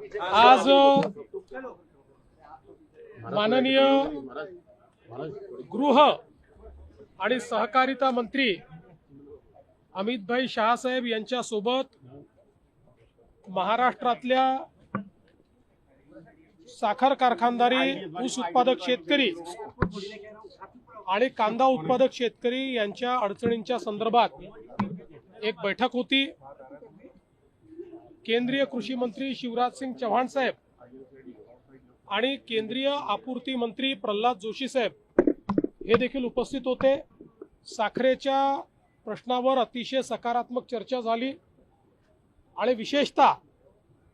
आज माननीय गृह आणि सहकारिता मंत्री अमितभाई शहासाहेब यांच्या सोबत महाराष्ट्रातल्या साखर कारखानदारी, ऊस उत्पादक शेतकरी आणि कांदा उत्पादक शेतकरी यांच्या अडचणींच्या संदर्भात एक बैठक होती। केंद्रीय कृषी मंत्री शिवराज सिंग चौहान साहेब आणि केंद्रीय आपूर्ति मंत्री प्रल्हाद जोशी साहेब हे देखील उपस्थित होते। साखरेच्या प्रश्नावर अतिशय सकारात्मक चर्चा झाली आणि विशेषतः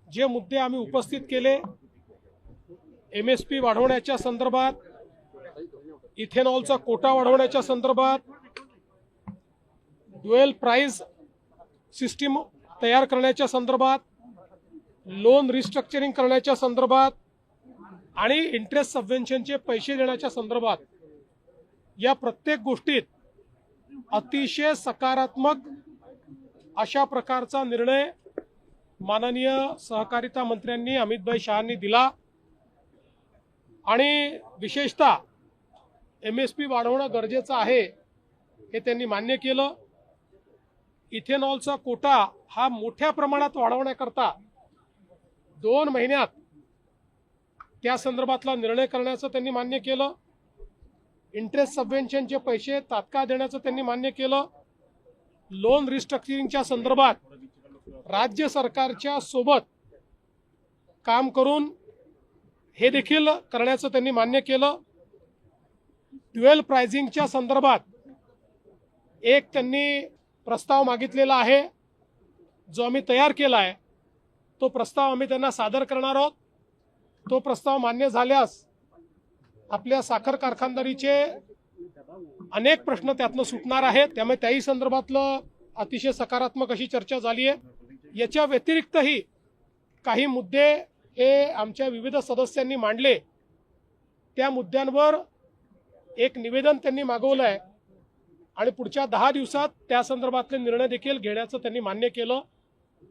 जे मुद्दे आम्ही उपस्थित केले, MSP वाढवण्याच्या संदर्भात, इथेनॉलचा कोटा वाढवण्याच्या संदर्भात, ड्युअल प्राइस सिस्टीम तयार करण्याच्या संदर्भात, लोन रिस्ट्रक्चरिंग करण्याच्या संदर्भात आणि इंटरेस्ट सबवेन्शनचे पैसे देण्याच्या संदर्भात या प्रत्येक गोष्टीत अतिशय सकारात्मक अशा प्रकारचा निर्णय माननीय सहकारिता मंत्र्यांनी अमितभाई शहांनी दिला आणि विशेषतः MSP वाढवणं गरजेचं आहे हे त्यांनी मान्य केलं। इथेनॉलचा कोटा हा मोठ्या प्रमाणात वाढवण्याकरता 2 महिन्यात त्या संदर्भातला निर्णय करण्याचं त्यांनी मान्य केलं। इंटरेस्ट सबवेन्शनचे पैसे तात्काळ देण्याचं त्यांनी मान्य केलं। लोन रिस्ट्रक्चरिंगच्या संदर्भात राज्य सरकारच्या सोबत काम करून हे देखील करण्याचं त्यांनी मान्य केलं। ड्युअल प्राइसिंगच्या संदर्भात एक त्यांनी प्रस्ताव मागितलेला आहे, जो आम्ही तयार केला आहे। तो प्रस्ताव आम्ही त्यांना सादर करणार आहोत। तो प्रस्ताव मान्य झाल्यास आपल्या साखर कारखानदारीचे अनेक प्रश्न त्यातनं सुटणार आहेत, त्यामुळे त्याही संदर्भातलं अतिशय सकारात्मक अशी चर्चा झाली आहे। याच्या व्यतिरिक्तही काही मुद्दे हे आमच्या विविध सदस्यांनी मांडले, त्या मुद्द्यांवर एक निवेदन त्यांनी मागवलं आहे आणि पुढच्या 10 दिवसात त्या संदर्भातले निर्णय देखील घेण्याचं त्यांनी मान्य केलं,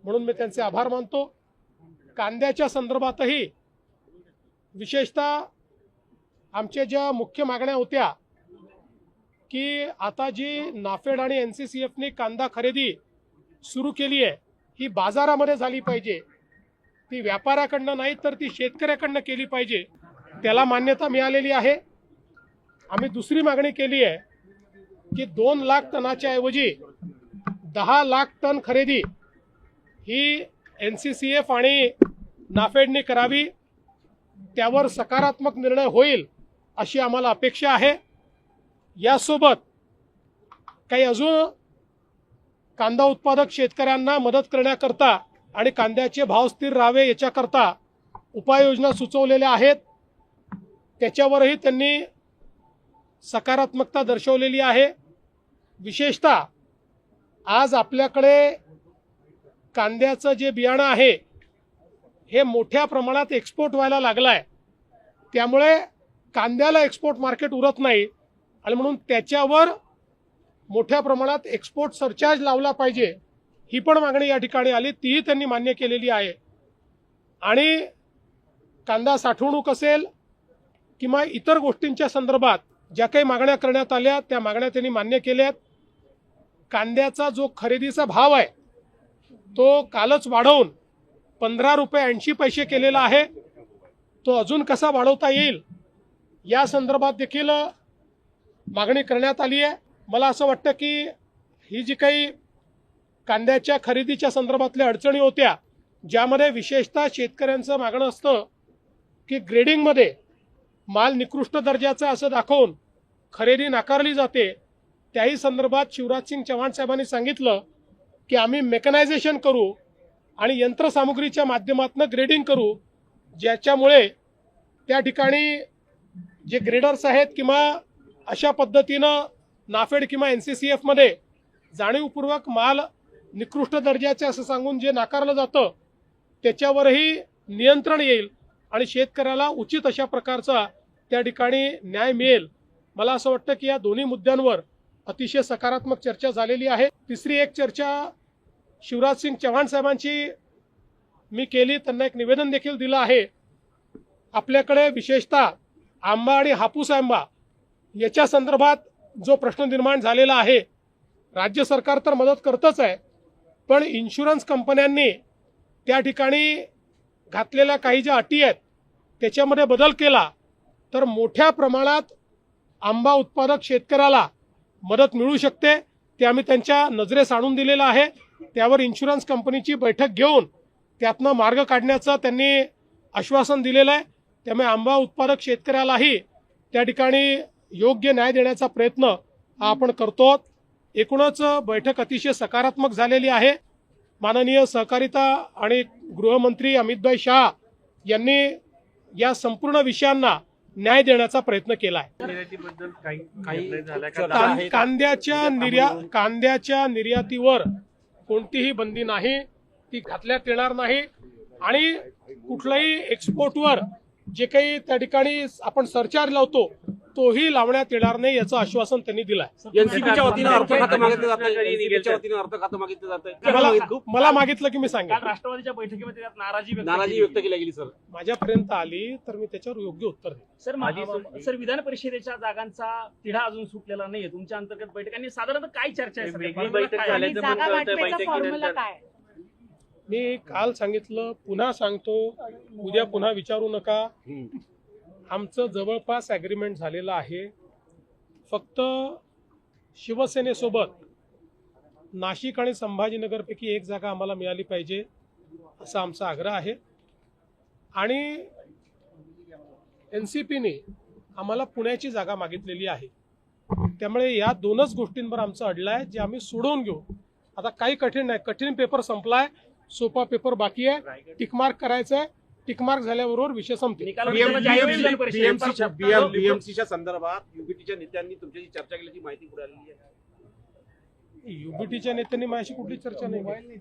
म्हणून मी त्यांचे आभार मानतो। कांद्याच्या संदर्भातही विशेषतः आमच्या ज्या मुख्य मागण्या होत्या की आता जी नाफेड आणि NCCF कांदा खरेदी सुरू केली आहे ही बाजारामध्ये झाली पाहिजे, ती व्यापाऱ्याकडनं नाही तर ती शेतकऱ्याकडनं केली पाहिजे, त्याला मान्यता मिळालेली आहे। आम्ही दुसरी मागणी केली आहे की 2 लाख टनाच्या ऐवजी 10 लाख टन खरेदी ही NCCF आणि नाफेडने करावी, त्यावर सकारात्मक निर्णय होईल अशी आम्हाला अपेक्षा आहे। यासोबत काही अजून कांदा उत्पादक शेतकऱ्यांना मदत करण्याकरता आणि कांद्याचे भाव स्थिर राहावे याच्याकरता उपाययोजना सुचवलेल्या आहेत, त्याच्यावरही त्यांनी सकारात्मकता दर्शवलेली आहे। विशेषतः आज आपल्याकडे कांद्याचं जे बियाणं आहे हे मोठ्या प्रमाणात एक्सपोर्ट व्हायला लागलं आहे, त्यामुळे कांद्याला एक्सपोर्ट मार्केट उरत नाही आणि म्हणून त्याच्यावर मोठ्या प्रमाणात एक्सपोर्ट सरचार्ज लावला पाहिजे, ही पण मागणी या ठिकाणी आली, तीही त्यांनी मान्य केलेली आहे। आणि कांदा साठवणूक असेल किंवा इतर गोष्टींच्या संदर्भात ज्या काही मागण्या करण्यात आल्या त्या मागण्या त्यांनी मान्य केल्यात। कांद्याचा जो खरेदीचा भाव आहे तो कालच वाढवून 15 रुपये 80 पैसे केलेला आहे, तो अजून कसा वाढवता येईल या संदर्भात देखील मागणी करण्यात आली आहे। मला असं वाटतं की ही जी काही कांद्याच्या खरेदीच्या संदर्भातल्या अडचणी होत्या, ज्यामध्ये विशेषतः शेतकऱ्यांचं मागणं असतं की ग्रेडिंगमध्ये माल निकृष्ट दर्जाचा असं दाखवून खरेदी नाकारली जाते, त्याही संदर्भात शिवराज सिंग चौहान साहेबांनी सांगितलं की आम्ही मेकनायझेशन करू आणि यंत्रसामुग्रीच्या माध्यमातून ग्रेडिंग करू, ज्याच्यामुळे त्या ठिकाणी जे ग्रेडर्स आहेत किंवा अशा पद्धतीनं नाफेड किंवा NCCF मध्ये जाणीवपूर्वक माल निकृष्ट दर्जाचे असं सांगून जे नाकारलं जातं त्याच्यावरही नियंत्रण येईल आणि शेतकऱ्याला उचित अशा प्रकारचा त्या ठिकाणी न्याय मिळेल। मला असं वाटतं की या दोन्ही मुद्द्यांवर अतिशय सकारात्मक चर्चा झालेली आहे। तिसरी एक चर्चा शिवराज सिंग चौहान साहेबांची मी केली, त्यांना एक निवेदन देखील दिलं आहे. आपल्याकडे विशेषतः आंबा आणि हापूस आंबा याच्या संदर्भात जो प्रश्न निर्माण झालेला आहे, राज्य सरकार तर मदत करतच आहे, पण इन्शुरन्स कंपन्यांनी त्या ठिकाणी घातलेल्या काही ज्या अटी आहेत त्याच्यामध्ये बदल केला तर मोठ्या प्रमाणात आंबा उत्पादक शेतकऱ्याला मदत मिळू शकते. ते आम्ही त्यांच्या नजरेस आणून दिलेलं आहे. त्यावर इन्शुरन्स कंपनीची बैठक घेऊन त्यातनं मार्ग काढण्याचं त्यांनी आश्वासन दिलेलं आहे. त्यामुळे आंबा उत्पादक शेतकऱ्यालाही त्या ठिकाणी योग्य न्याय देण्याचा प्रयत्न आपण करतो. एकूणच बैठक अतिशय सकारात्मक झालेली आहे. माननीय सहकारिता आणि गृहमंत्री अमितभाई शाह यांनी या संपूर्ण विषयांना न्याय देण्याचा प्रयत्न केला आहे. कांद्याच्या निर्यातीवर कोणतीही बंदी नाही, ती घातल्यात येणार नाही आणि कुठल्याही एक्सपोर्टवर जे काही त्या ठिकाणी आपण सरचार्ज लावतो तोही लावण्यात येणार नाही याचं आश्वासन त्यांनी दिलं आहे. एनसीपीच्या वतीनं अर्थ खातं मागितलं जातं, एनसीपीच्या वतीनं अर्थ खातं मागितलं जातं. मला मागितलं की मी सांगेन. राष्ट्रवादीच्या बैठकीमध्ये त्यात नाराजी व्यक्त केली गेली सर. माझ्यापर्यंत आली तर मी त्याच्यावर योग्य उत्तर देईन. सर विधान परिषदेच्या जागांचा तिढा अजून सुटलेला नाहीये. तुमच्या अंतर्गत बैठकांनी साधारणतः काय चर्चा आहे? मी काल सांगितलं, पुन्हा सांगतो, उद्या पुन्हा विचारू नका. आमचं जवळपास ॲग्रीमेंट झालेलं आहे. फक्त शिवसेनेसोबत नाशिक आणि संभाजीनगरपैकी एक जागा आम्हाला मिळाली पाहिजे असा आमचा आग्रह आहे. आणि एनसीपीने आम्हाला पुण्याची जागा मागितलेली आहे. त्यामुळे या दोनच गोष्टींवर आमचं अडलं आहे, जे आम्ही सोडवून घेऊ. आता काही कठीण नाही, कठीण पेपर संपलाय, सोपा पेपर बाकी आहे. टिकमार्क करायचं आहे, टिकमार्क झाल्याबरोबर विषय संपतील. बीएमसीच्या संदर्भात युबीटीच्या नेत्यांनी तुमच्याशी चर्चा केल्याची माहिती पुढे आलेली आहे. युबीटीच्या नेत्यांनी माझ्याशी कुठली चर्चा नाही.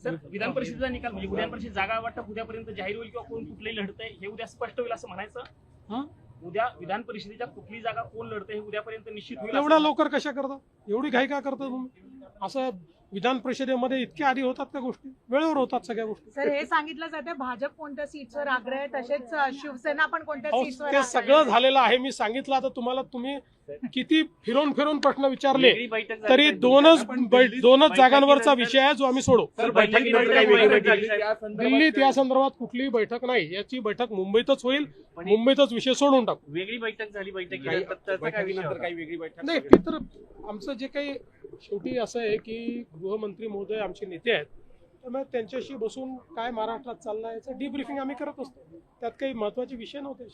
सर विधान परिषदेचा निकाल म्हणजे विधान परिषद जागा वाटप उद्यापर्यंत जाहीर होईल किंवा कोण कुठलंही लढतंय हे उद्या स्पष्ट होईल असं म्हणायचं? उद्या विधान परिषदेच्या कुठली जागा कोण लढतंय हे उद्यापर्यंत निश्चित होईल. एवढ्या लवकर कशा करता? एवढी घाई का करता तुम्ही? असं विधान परिषदेमध्ये इतक्या आधी होतात का गोष्टी? वेळेवर होतात सगळ्या गोष्टी. सर हे सांगितलं जाते भाजप कोणत्या सीट्सवर आग्रह आहे, तसेच शिवसेना पण कोणत्या सीट्सवर ते सगळं झालेलं आहे. मी सांगितलं. आता तुम्हाला तुम्ही किती फिरून फिरून प्रश्न विचारले तरी दोनच जागांवरचा विषय आहे जो आम्ही सोडू. दिल्लीत या संदर्भात कुठलीही बैठक नाही. याची बैठक मुंबईतच होईल. मुंबईतच विषय सोडून टाकू. वेगळी बैठक झाली बैठकीनंतर काही वेगळी बैठक नाही, ते तर आमचं जे काही शेवटी असं आहे की गृहमंत्री महोदय आमचे नेते आहेत, त्यामुळे त्यांच्याशी बसून काय महाराष्ट्रात चाललंय याचं डीब्रीफिंग आम्ही करत असतो. त्यात काही महत्वाचे विषय नव्हते.